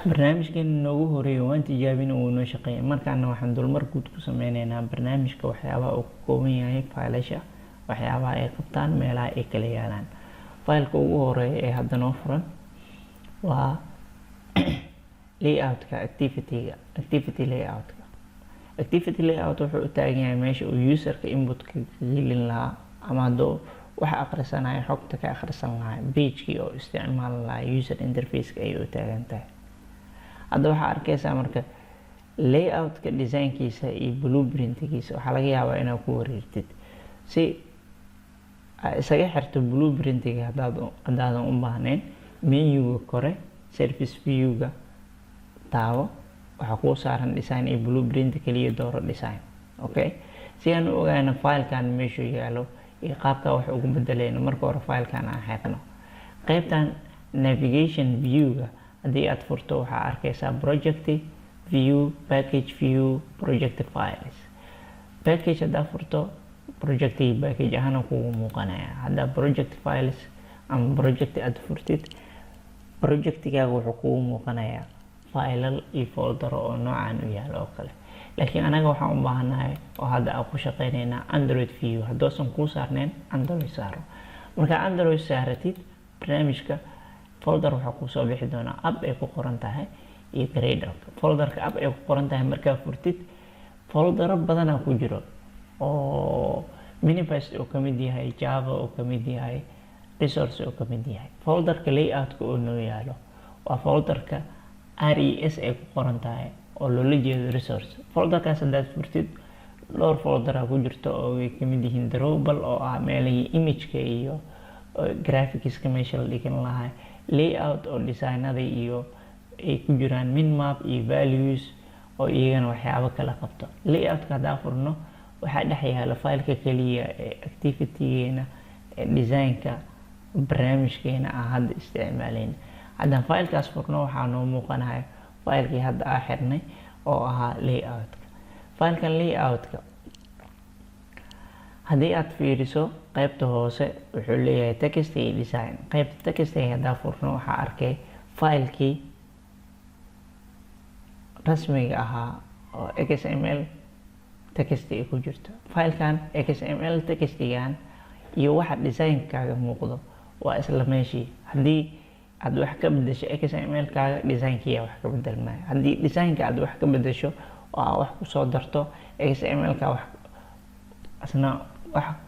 barnaamijkan noogu horeeyo waan tijaabin uu noo shaqeeyay markaana waxaan dulmar guud ku sameyneynaa barnaamijka waxyaabaha uu ka kooban yahay faylasha, waxyaabaha ay qabtaan, meelaha ay kala yaalaan. faylka ugu horeeya ee hadda noo furan waa layoutka activity layoutka. activity layout wuxuu u taagan yahay meesha uu userka inputka ka gelin lahaa ama hadduu wax akhrisanayo xogta ka akhrisan lahaa pagekii oo isticmaali lahaa user interfaceka ayay u taagan tahay. hadda waxaa arkaysaa marka layoutka designkiisa iyo blueprintigiisa waxaa laga yaabaa inaad ku wareertid si isaga xirto blueprintiga haddaadan u baahnayn. menuga kore service viewga taabo, waxaa kuu saaran design iyo blueprint kaliya dooro design. okay, si aan u ogaano filekan meeshuu yaalo iyo qaabka wax ugu bedelayno, marka hore filekan aan xirno. qaybtan navigation viewga haddii aad furto waxaa arkaysaa project view, package view, project files. package haddaa furto project iyo package ahaan kugu muuqanaya. haddaa project files ama project aad furtid, projectigaaga wuxuu kugu muuqanayaa faylal iyo foldero oo noocan u yaalo oo kale. laakiin anaga waxaan u baahanahay oo hadda aan ku shaqeynaynaa android view. haddoosan kuu saarnayn android saaro. markaa android saaratid barnaamijka folder waxaa kusoo bixi doonaa app ay ku qoran tahay iyo graderka. folderka app ay ku qoran tahay markaa furtid foldero badanaa ku jiro oo minifest oo kamid yahay, java oo kamid yahay, resource oo kamid yahay. folderka layoutka oo noo yaalo waa folderka res ay ku qoran tahay oo loola jeedo resource. folderkaas haddaad furtid dhowr foldera ku jirto oo ay kamid yihiin drawable oo ah meelihii imageka iyo graphicska meesha la dhigan lahaa, layout oo designada iyo ay ku jiraan, minmap iyo values oo iyagana waxyaabo kala qabto. layoutka haddaa furno waxaa dhex yaala fileka kaliya ee activitygeena ee designka barnaamijkeena aan hadda isticmaaleyna. haddaan filekaas furno waxaa noo muuqanaya filekii hadda aan xirnay oo ahaa layoutka. filekan layoutka haddii aad fiiriso qaybta hoose wuxuu leeyahay text iyo design. qaybta textiga haddaa furno waxaa arkay filekii rasmiga ahaa oo xml text ay ku jirto. filekan xml textigan iyo waxa designkaaga muuqdo waa isla meeshii. haddii aad wax ka bedesho xml-kaaga designkii wax ka bedelmaayo. haddii designka aad wax ka bedesho oo aad wax kusoo darto xml-ka asna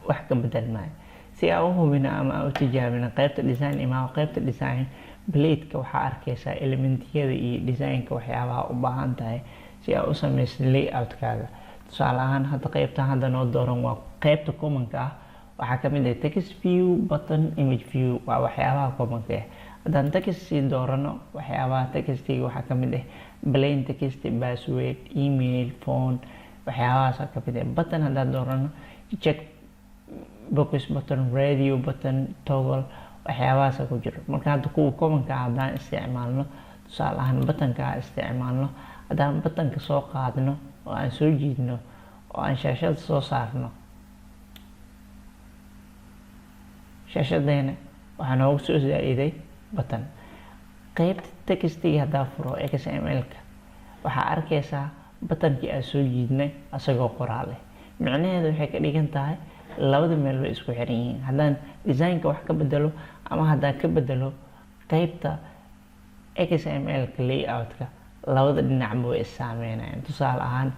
wax ka bedelmaayo. si aan u hubina ama aan u tijaabina qaybta design imaa qaybta design bladeka waxaa arkaysaa elementiyada iyo designka waxyaabaha u baahan tahay si aad u samaysid layoutkaaga. tusaale ahaan hadda qaybtan hadda noo dooran waa qaybta commonka ah. waxaa kamid ah text view, button, image view, waa waxyaabaha commonka ah. haddaan text sii doorano waxyaabaha textiga waxaa kamid ah plain text, password, email, phone, waxyaabahaasa kamid ah. button haddaan doorano check box button, radio button, toggle, waxyaabahaasa ku jiro. marka hadda kuwa commonka ah haddaan isticmaalno, tusaale ahaan buttonka isticmaalno, haddaan buttonka soo qaadno oo aan soo jiidno oo aan shaashada soo saarno, shaashadeena waxaa noogu soo zaa-iday button. qaybta textiga haddaa furo xml-ka waxaa arkaysaa buttonkii aan soo jiidnay asagoo qoraal ah. micnaheedu waxay ka dhigan tahay labada meel way isku xiran yihiin. haddaan designka wax ka bedelo ama haddaan ka bedelo qaybta xml-ka layoutka, labada dhinacba way is saameynayaan. tusaale ahaan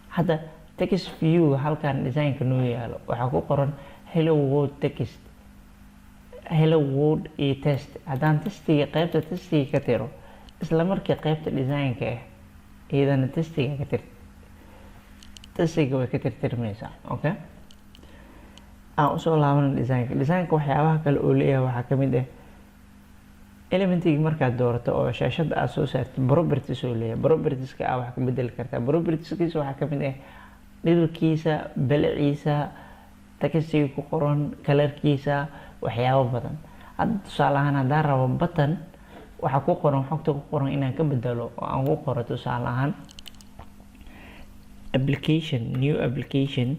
hadda text viewga halkan designka noo yaalo waxaa ku qoran hello world text, hello world iyo test. haddaan qaybta testiga ka tiro isla markii qaybta designka ah iyadana testiga way ka tirtirmaysaa. okay, aan usoo laabano designka waxyaabaha kale oo leeyahay waxaa kamid ah elementiga markaad doorato oo shaashada aad soo saartid properties oo leeyahay. propertieska aad wax ka bedeli kartaa. propertieskiisa waxaa kamid ah dhirkiisa, baliciisa, textiga ku qoran, kalarkiisa, waxyaabo badan. hadda tusaale ahaan haddaan rabo button waxaa ku qoran xogta ku qoran inaan ka bedelo oo aan ku qoro tusaale ahaan application, new application,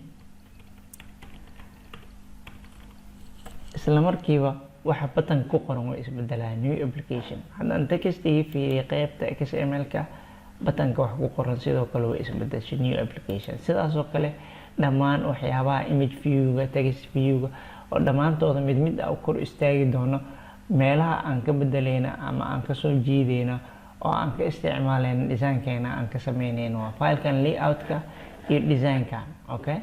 isla markiiba waxa button ku qoran way isbedelaa new application. haddaan textigii fiiriyo qaybta XML-ka buttonka wax ku qoran sidoo kale way isbedeshay new application. sidaas oo kale dhammaan waxyaabaha image view-ga, text view-ga oo dhammaantooda mid mid ah u kor istaagi doono meelaha aan ka bedelayna ama aan ka soo jiidayna oo aan ka isticmaalayna design-keena aan ka sameynayno waa filekan layout-ka iyo design-kan. okay,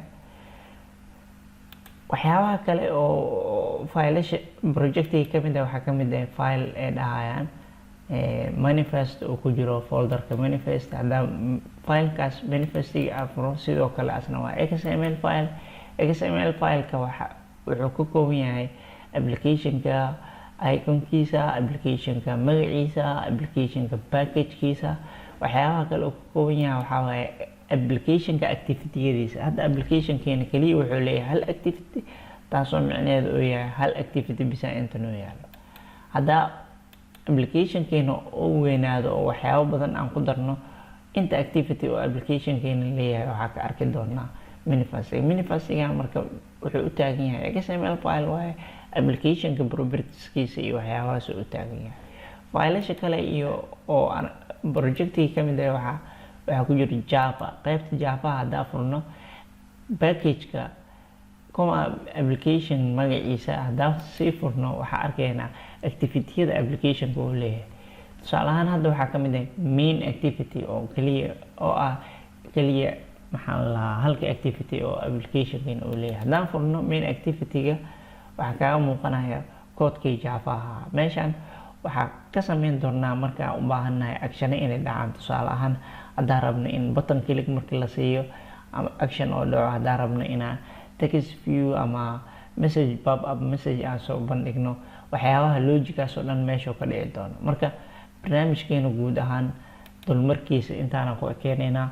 waxyaabaha kale oo failasha projectiga ka mid ah waxaa ka mid ah file ay dhahayaan manifest oo ku jiro folderka manifest. haddaa filekaas manifestiga afro sidoo kale asna waa XML file. XML fileka wuxuu ka kooban yahay applicationka iconkiisa, applicationka magaciisa, applicationka packagekiisa. waxyaabaha kale oo ka kooban yahay waxaa waaye applicationka activity-yadiisa. hadda applicationkeena kaliya wuxuu leeyahay hal activity, taasoo micnaheedu uu yahay hal activity bisa inta noo yaalo. haddaa applicationkeena uu weynaado oo waxyaabo badan aan ku darno, inta activity oo applicationkeena leeyahay waxaa ka arki doonaa manifestiga. manifestiga marka wuxuu u taagan yahay XML file waaye, applicationka propertieskiisa iyo waxyaabahaas u taagan yahay. filasha kale iyo oo projectiga ka mid ah waxaa ku jira Java. qaybta Java haddaa furno packageka application magaciisa haddaa sii furno waxaa arkaynaa activity-yada applicationka uu leeyahay. tusaale ahaan hadda waxaa ka mid ah main activity oo kaliya maxaa la lahaa halka activity oo applicationkeena uu leeyahay. haddaan furno main activity-ga waxaa kaaga muuqanaya koodkii Java ahaa. meeshan waxaa ka sameyn doonaa markaan u baahannahay actiono inay dhacaan. tusaale ahaan haddaan rabno in button click markii la siiyo ama action oo dhaco, haddaan rabno inaan text view ama message pop up message aan soo bandhigno, waxyaabaha logicaas oo dhan meesha ka dhici doono. marka barnaamijkeena guud ahaan dulmarkiisa intaana ku ekeenaynaa.